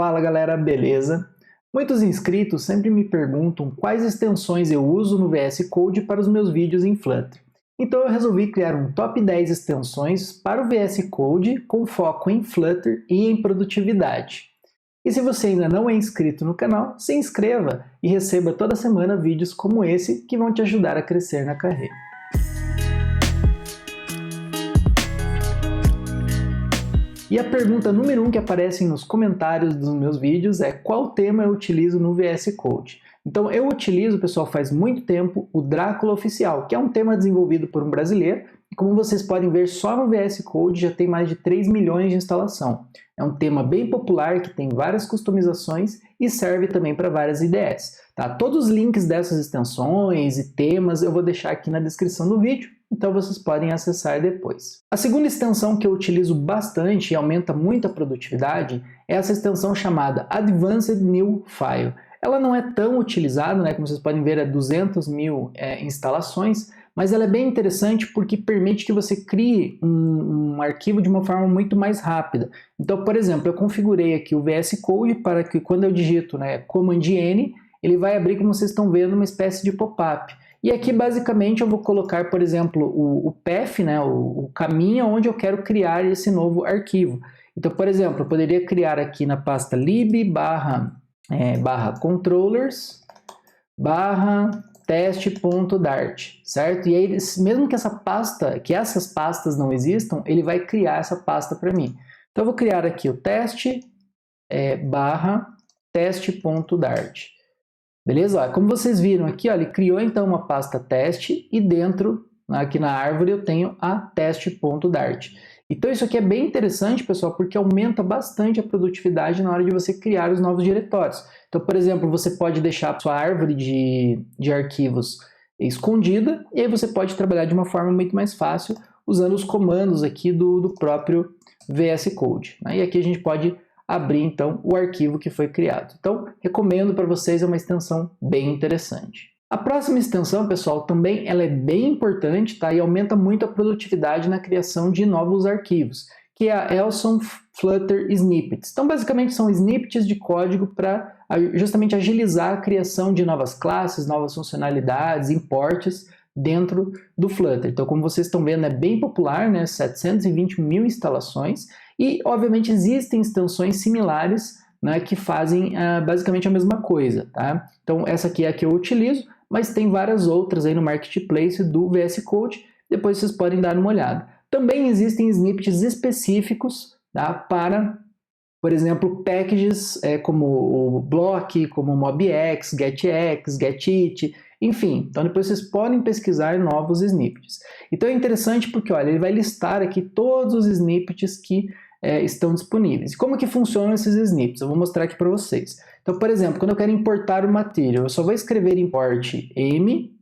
Fala galera, beleza? Muitos inscritos sempre me perguntam quais extensões eu uso no VS Code para os meus vídeos em Flutter. Então eu resolvi criar um top 10 extensões para o VS Code com foco em Flutter e em produtividade. E se você ainda não é inscrito no canal, se inscreva e receba toda semana vídeos como esse que vão te ajudar a crescer na carreira. E a pergunta número 1 que aparece nos comentários dos meus vídeos é qual tema eu utilizo no VS Code. Então eu utilizo, pessoal, faz muito tempo, o Drácula Oficial, que é um tema desenvolvido por um brasileiro, e como vocês podem ver, só no VS Code já tem mais de 3 milhões de instalação. É um tema bem popular, que tem várias customizações e serve também para várias IDEs. Tá? Todos os links dessas extensões e temas eu vou deixar aqui na descrição do vídeo, então vocês podem acessar depois. A segunda extensão que eu utilizo bastante e aumenta muito a produtividade é essa extensão chamada Advanced New File. Ela não é tão utilizada, né? Como vocês podem ver, é 200 mil instalações, mas ela é bem interessante porque permite que você crie um arquivo de uma forma muito mais rápida. Então, por exemplo, eu configurei aqui o VS Code para que quando eu digito, né, Command N, ele vai abrir, como vocês estão vendo, uma espécie de pop-up. E aqui, basicamente, eu vou colocar, por exemplo, o path, né, o caminho onde eu quero criar esse novo arquivo. Então, por exemplo, eu poderia criar aqui na pasta lib barra controllers barra teste.dart, certo? E aí, mesmo que essas pastas não existam, ele vai criar essa pasta para mim. Então, eu vou criar aqui o teste barra teste.dart. Beleza? Como vocês viram aqui, ó, ele criou então uma pasta teste e dentro, aqui na árvore, eu tenho a teste.dart. Então isso aqui é bem interessante, pessoal, porque aumenta bastante a produtividade na hora de você criar os novos diretórios. Então, por exemplo, você pode deixar a sua árvore de arquivos escondida e aí você pode trabalhar de uma forma muito mais fácil usando os comandos aqui do próprio VS Code. Né? E aqui a gente pode abrir então o arquivo que foi criado. Então, recomendo para vocês, é uma extensão bem interessante. A próxima extensão, pessoal, também ela é bem importante, tá? E aumenta muito a produtividade na criação de novos arquivos, que é a Ewson Flutter Snippets. Então, basicamente, são snippets de código para justamente agilizar a criação de novas classes, novas funcionalidades, importes dentro do Flutter. Então, como vocês estão vendo, é bem popular, né? 720 mil instalações. E, obviamente, existem extensões similares, né, que fazem basicamente a mesma coisa. Tá? Então, essa aqui é a que eu utilizo, mas tem várias outras aí no Marketplace do VS Code, depois vocês podem dar uma olhada. Também existem snippets específicos, tá, para, por exemplo, packages como o Block, como o MobX, GetX, GetIt, enfim. Então depois vocês podem pesquisar novos snippets. Então é interessante porque, olha, ele vai listar aqui todos os snippets que estão disponíveis. E como que funcionam esses snippets? Eu vou mostrar aqui para vocês. Então, por exemplo, quando eu quero importar o material, eu só vou escrever import m,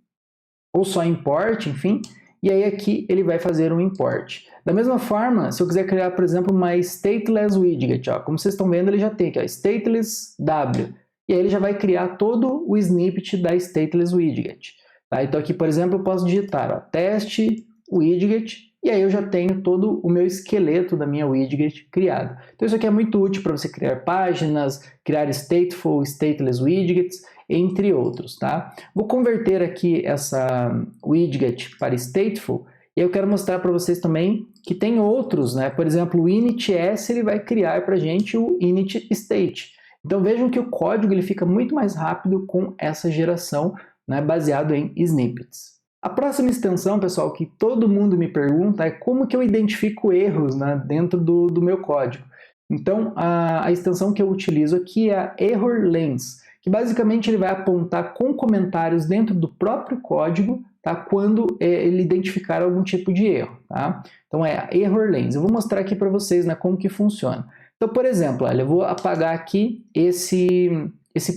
ou só import, enfim, e aí aqui ele vai fazer um import. Da mesma forma, se eu quiser criar, por exemplo, uma stateless widget, ó, como vocês estão vendo, ele já tem aqui, ó, stateless w, e aí ele já vai criar todo o snippet da stateless widget. Tá? Então aqui, por exemplo, eu posso digitar, ó, teste widget, e aí eu já tenho todo o meu esqueleto da minha widget criado. Então isso aqui é muito útil para você criar páginas, criar stateful, stateless widgets, entre outros. Tá? Vou converter aqui essa widget para stateful, e eu quero mostrar para vocês também que tem outros, né? Por exemplo, o init.s ele vai criar para a gente o init.state. Então vejam que o código ele fica muito mais rápido com essa geração, né, baseado em snippets. A próxima extensão, pessoal, que todo mundo me pergunta é como que eu identifico erros, né, dentro do meu código. Então, a extensão que eu utilizo aqui é a Error Lens, que basicamente ele vai apontar com comentários dentro do próprio código, tá, quando ele identificar algum tipo de erro. Tá? Então, é a Error Lens. Eu vou mostrar aqui para vocês, né, como que funciona. Então, por exemplo, olha, eu vou apagar aqui esse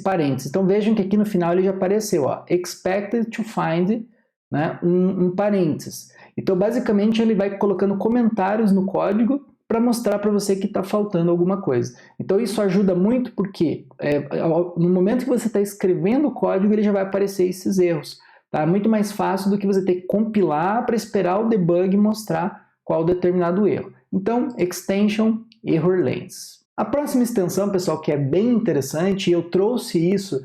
parênteses. Então, vejam que aqui no final ele já apareceu, ó, expected to find, né, um parênteses. Então, basicamente, ele vai colocando comentários no código para mostrar para você que está faltando alguma coisa. Então, isso ajuda muito porque no momento que você está escrevendo o código, ele já vai aparecer esses erros. Tá? É muito mais fácil do que você ter que compilar para esperar o debug mostrar qual determinado erro. Então, extension Error Lens. A próxima extensão, pessoal, que é bem interessante, e eu trouxe isso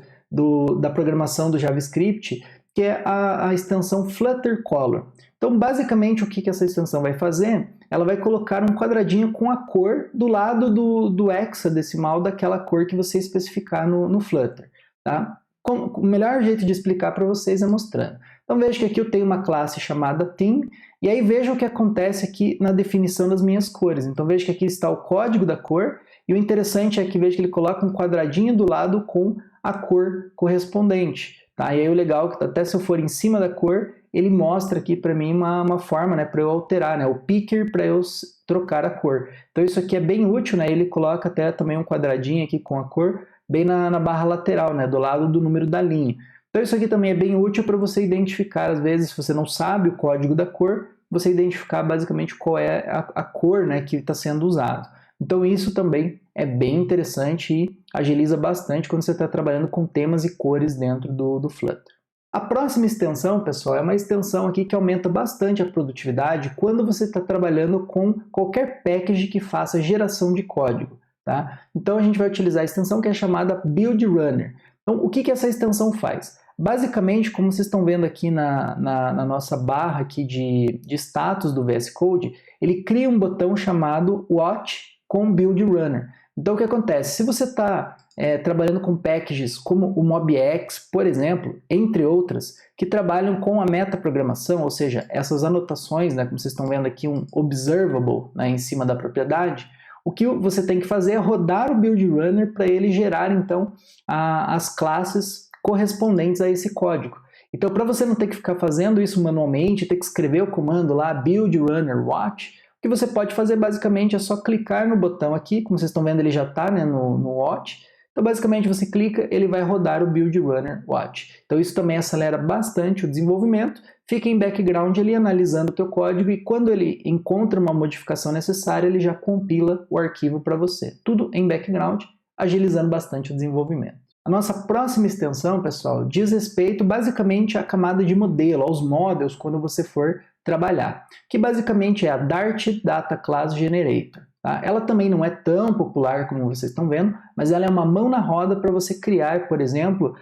da programação do JavaScript, que é a extensão Flutter Color. Então, basicamente, o que essa extensão vai fazer? Ela vai colocar um quadradinho com a cor do lado do hexadecimal daquela cor que você especificar no Flutter. Tá? O melhor jeito de explicar para vocês é mostrando. Então, veja que aqui eu tenho uma classe chamada Theme, e aí veja o que acontece aqui na definição das minhas cores. Então, veja que aqui está o código da cor, e o interessante é que veja que ele coloca um quadradinho do lado com a cor correspondente. Tá? E aí o legal é que até se eu for em cima da cor, ele mostra aqui para mim uma forma, né, para eu alterar, né, o picker para eu trocar a cor. Então isso aqui é bem útil, né, ele coloca até também um quadradinho aqui com a cor bem na barra lateral, né, do lado do número da linha. Então isso aqui também é bem útil para você identificar, às vezes, se você não sabe o código da cor, você identificar basicamente qual é a cor, né, que está sendo usado. Então isso também é bem interessante e agiliza bastante quando você está trabalhando com temas e cores dentro do Flutter. A próxima extensão, pessoal, é uma extensão aqui que aumenta bastante a produtividade quando você está trabalhando com qualquer package que faça geração de código. Tá? Então a gente vai utilizar a extensão que é chamada Build Runner. Então o que essa extensão faz? Basicamente, como vocês estão vendo aqui na nossa barra aqui de status do VS Code, ele cria um botão chamado Watch com Build Runner. Então o que acontece? Se você está trabalhando com packages como o MobX, por exemplo, entre outras, que trabalham com a metaprogramação, ou seja, essas anotações, né, como vocês estão vendo aqui, um observable, né, em cima da propriedade, o que você tem que fazer é rodar o Build Runner para ele gerar, então, as classes correspondentes a esse código. Então, para você não ter que ficar fazendo isso manualmente, ter que escrever o comando lá, Build Runner Watch, o que você pode fazer basicamente é só clicar no botão aqui, como vocês estão vendo ele já está, né, no Watch. Então basicamente você clica, ele vai rodar o Build Runner Watch. Então isso também acelera bastante o desenvolvimento, fica em background ali analisando o teu código e quando ele encontra uma modificação necessária, ele já compila o arquivo para você. Tudo em background, agilizando bastante o desenvolvimento. A nossa próxima extensão, pessoal, diz respeito basicamente à camada de modelo, aos models, quando você for trabalhar, que basicamente é a Dart Data Class Generator. Tá? Ela também não é tão popular como vocês estão vendo, mas ela é uma mão na roda para você criar, por exemplo,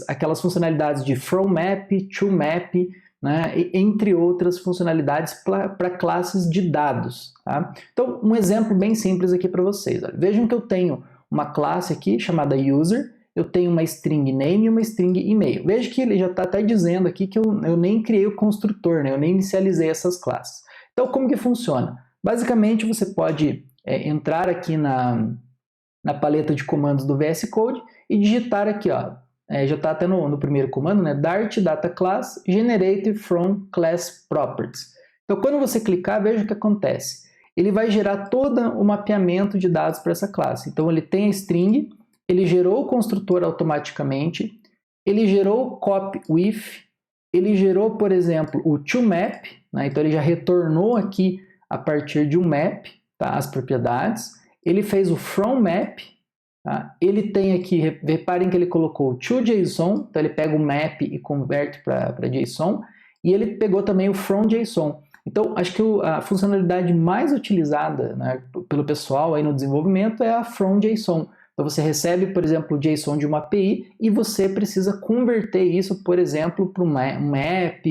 aquelas funcionalidades de From Map, To Map, né, entre outras funcionalidades para classes de dados. Tá? Então, um exemplo bem simples aqui para vocês. Olha. Vejam que eu tenho uma classe aqui chamada User, eu tenho uma string name e uma string e-mail. Veja que ele já está até dizendo aqui que eu nem criei o construtor, né? Eu nem inicializei essas classes. Então, como que funciona? Basicamente, você pode entrar aqui na paleta de comandos do VS Code e digitar aqui, ó, já está até no primeiro comando, né? Dart Data Class Generate from Class Properties. Então, quando você clicar, veja o que acontece. Ele vai gerar todo o mapeamento de dados para essa classe. Então, ele tem a string, ele gerou o construtor automaticamente, ele gerou o copy with, ele gerou, por exemplo, o toMap, né? Então ele já retornou aqui a partir de um map, tá? As propriedades, ele fez o from map, tá? Ele tem aqui, reparem que ele colocou o toJSON, então ele pega o map e converte para JSON, e ele pegou também o from JSON. Então, acho que a funcionalidade mais utilizada, né, pelo pessoal aí no desenvolvimento é a from JSON. Então você recebe, por exemplo, o JSON de uma API e você precisa converter isso, por exemplo, para um map,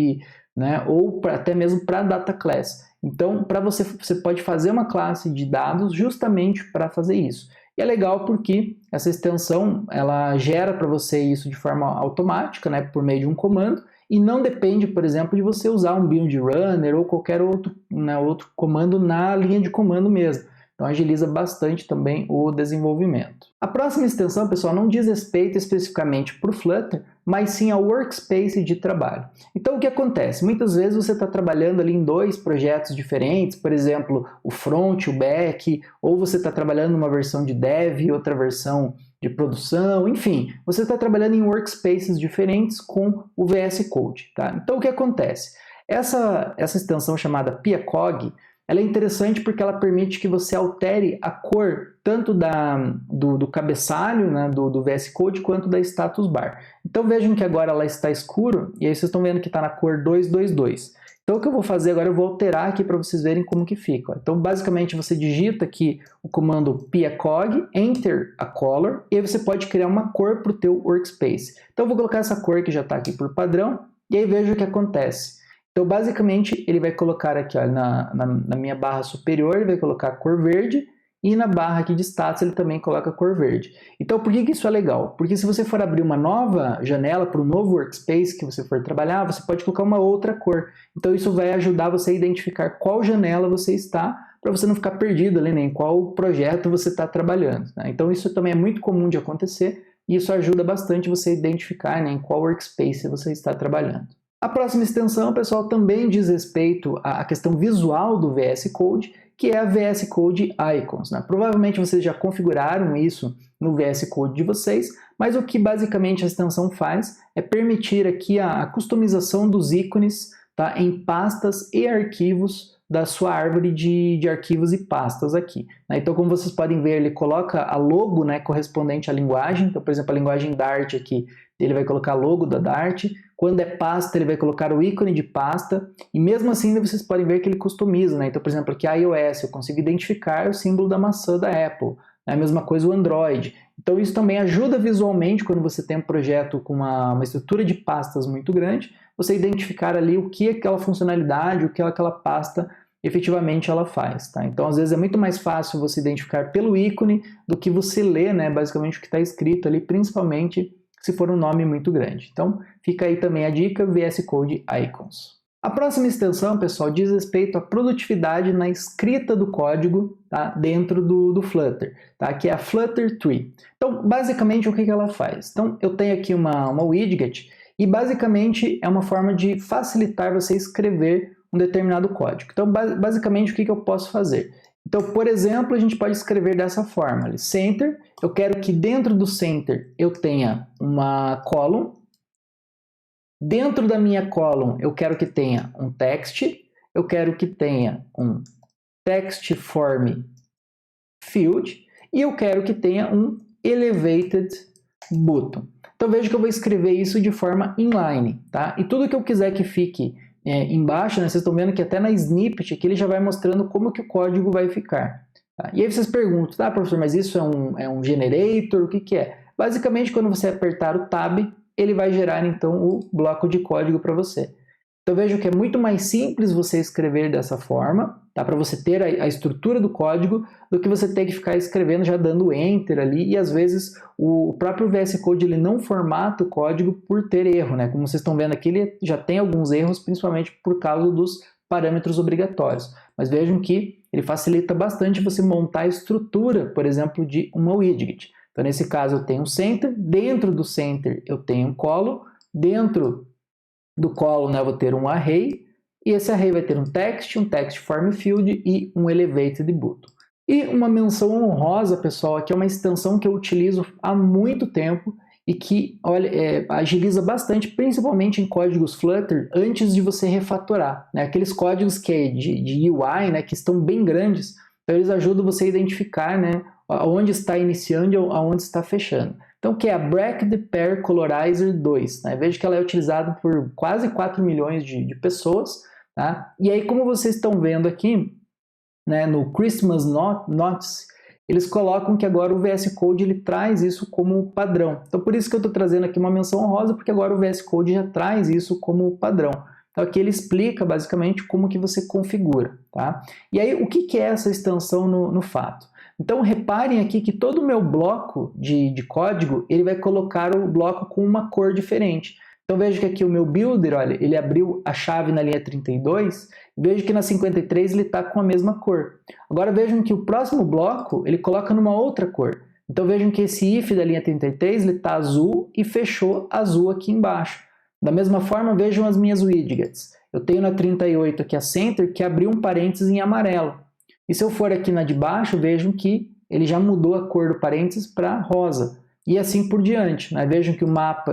né, ou até mesmo para data class. Então, você pode fazer uma classe de dados justamente para fazer isso. E é legal porque essa extensão ela gera para você isso de forma automática, né, por meio de um comando, e não depende, por exemplo, de você usar um build runner ou qualquer outro, né, outro comando na linha de comando mesmo. Então agiliza bastante também o desenvolvimento. A próxima extensão, pessoal, não diz respeito especificamente para o Flutter, mas sim ao workspace de trabalho. Então o que acontece? Muitas vezes você está trabalhando ali em dois projetos diferentes, por exemplo, o front, o back, ou você está trabalhando numa versão de dev e outra versão de produção, enfim, você está trabalhando em workspaces diferentes com o VS Code. Tá? Então o que acontece? Essa extensão chamada PiaCog, ela é interessante porque ela permite que você altere a cor tanto do cabeçalho, né, do VS Code quanto da status bar. Então vejam que agora ela está escuro e aí vocês estão vendo que está na cor 222. Então o que eu vou fazer agora, eu vou alterar aqui para vocês verem como que fica. Ó. Então basicamente você digita aqui o comando piacog, enter a color, e aí você pode criar uma cor para o teu workspace. Então eu vou colocar essa cor que já está aqui por padrão, e aí veja o que acontece. Então basicamente ele vai colocar aqui ó, na minha barra superior, ele vai colocar a cor verde, e na barra aqui de status ele também coloca a cor verde. Então por que isso é legal? Porque se você for abrir uma nova janela para um novo workspace que você for trabalhar, você pode colocar uma outra cor. Então isso vai ajudar você a identificar qual janela você está, para você não ficar perdido ali, né, em qual projeto você está trabalhando. Né? Então isso também é muito comum de acontecer, e isso ajuda bastante você a identificar, né, em qual workspace você está trabalhando. A próxima extensão, pessoal, também diz respeito à questão visual do VS Code, que é a VS Code Icons. Né? Provavelmente vocês já configuraram isso no VS Code de vocês, mas o que basicamente a extensão faz é permitir aqui a customização dos ícones, tá, em pastas e arquivos da sua árvore de arquivos e pastas aqui. Né? Então, como vocês podem ver, ele coloca a logo, né, correspondente à linguagem. Então, por exemplo, a linguagem Dart aqui, ele vai colocar a logo da Dart. Quando é pasta, ele vai colocar o ícone de pasta, e mesmo assim vocês podem ver que ele customiza, né? Então, por exemplo, aqui iOS, eu consigo identificar o símbolo da maçã da Apple, né? A mesma coisa o Android. Então isso também ajuda visualmente quando você tem um projeto com uma estrutura de pastas muito grande, você identificar ali o que aquela funcionalidade, o que aquela pasta efetivamente ela faz, tá? Então às vezes é muito mais fácil você identificar pelo ícone do que você ler, né? Basicamente o que está escrito ali, principalmente se for um nome muito grande. Então, fica aí também a dica, VS Code Icons. A próxima extensão, pessoal, diz respeito à produtividade na escrita do código, tá, dentro do Flutter, tá, que é a Flutter Tree. Então, basicamente, o que ela faz? Então, eu tenho aqui uma widget e, basicamente, é uma forma de facilitar você escrever um determinado código. Então, basicamente, o que eu posso fazer? Então, por exemplo, a gente pode escrever dessa forma, ali, center, eu quero que dentro do center eu tenha uma column, dentro da minha column eu quero que tenha um text, eu quero que tenha um text form field, e eu quero que tenha um elevated button. Então veja que eu vou escrever isso de forma inline, tá? E tudo que eu quiser que fique embaixo, né, vocês estão vendo que até na snippet aqui ele já vai mostrando como que o código vai ficar. Tá? E aí vocês perguntam, tá, professor, mas isso é um generator, o que que é? Basicamente, quando você apertar o Tab, ele vai gerar então o bloco de código para você. Então veja que é muito mais simples você escrever dessa forma, tá? Para você ter a estrutura do código, do que você ter que ficar escrevendo já dando Enter ali, e às vezes o próprio VS Code ele não formata o código por ter erro, né? Como vocês estão vendo aqui, ele já tem alguns erros, principalmente por causa dos parâmetros obrigatórios. Mas vejam que ele facilita bastante você montar a estrutura, por exemplo, de uma widget. Então nesse caso eu tenho um center, dentro do center eu tenho um column, dentro do column, né, eu vou ter um array, e esse array vai ter um text form field e um elevated button. E uma menção honrosa, pessoal, aqui é uma extensão que eu utilizo há muito tempo e que, olha, agiliza bastante, principalmente em códigos Flutter, antes de você refatorar. Né? Aqueles códigos que é de UI, né, que estão bem grandes, então eles ajudam você a identificar, né, onde está iniciando e aonde está fechando. Então, que é a Break the Pair Colorizer 2. Né? Veja que ela é utilizada por quase 4 milhões de pessoas. Tá? E aí, como vocês estão vendo aqui, né, no Christmas Notes, eles colocam que agora o VS Code ele traz isso como padrão. Então, por isso que eu estou trazendo aqui uma menção honrosa, porque agora o VS Code já traz isso como padrão. Então, aqui ele explica basicamente como que você configura. Tá? E aí, o que é essa extensão no fato? Então reparem aqui que todo o meu bloco de código, ele vai colocar o bloco com uma cor diferente. Então veja que aqui o meu builder, olha, ele abriu a chave na linha 32, veja que na 53 ele está com a mesma cor. Agora vejam que o próximo bloco, ele coloca numa outra cor. Então vejam que esse if da linha 33, ele está azul e fechou azul aqui embaixo. Da mesma forma, vejam as minhas widgets. Eu tenho na 38 aqui a center, que abriu um parênteses em amarelo. E se eu for aqui na de baixo, vejam que ele já mudou a cor do parênteses para rosa. E assim por diante. Né? Vejam que o map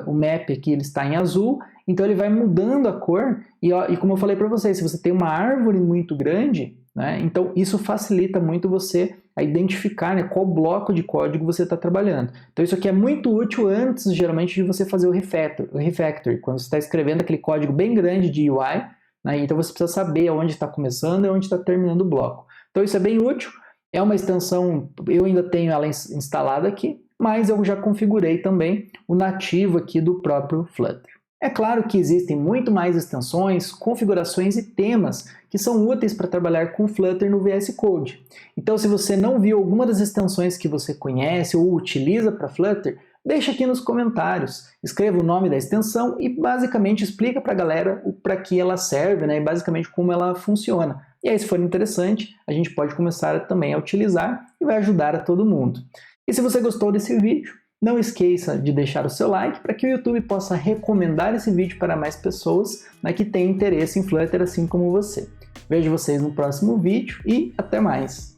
aqui ele está em azul, então ele vai mudando a cor. E como eu falei para vocês, se você tem uma árvore muito grande, né, então isso facilita muito você a identificar, né, qual bloco de código você está trabalhando. Então isso aqui é muito útil antes, geralmente, de você fazer o refactor. Quando você está escrevendo aquele código bem grande de UI, né? Então você precisa saber onde está começando e onde está terminando o bloco. Então isso é bem útil, é uma extensão, eu ainda tenho ela instalada aqui, mas eu já configurei também o nativo aqui do próprio Flutter. É claro que existem muito mais extensões, configurações e temas que são úteis para trabalhar com Flutter no VS Code. Então, se você não viu alguma das extensões que você conhece ou utiliza para Flutter, deixa aqui nos comentários, escreva o nome da extensão e basicamente explica para a galera para que ela serve, né, e basicamente como ela funciona. E aí, se for interessante, a gente pode começar também a utilizar e vai ajudar a todo mundo. E se você gostou desse vídeo, não esqueça de deixar o seu like para que o YouTube possa recomendar esse vídeo para mais pessoas, né, que têm interesse em Flutter assim como você. Vejo vocês no próximo vídeo e até mais!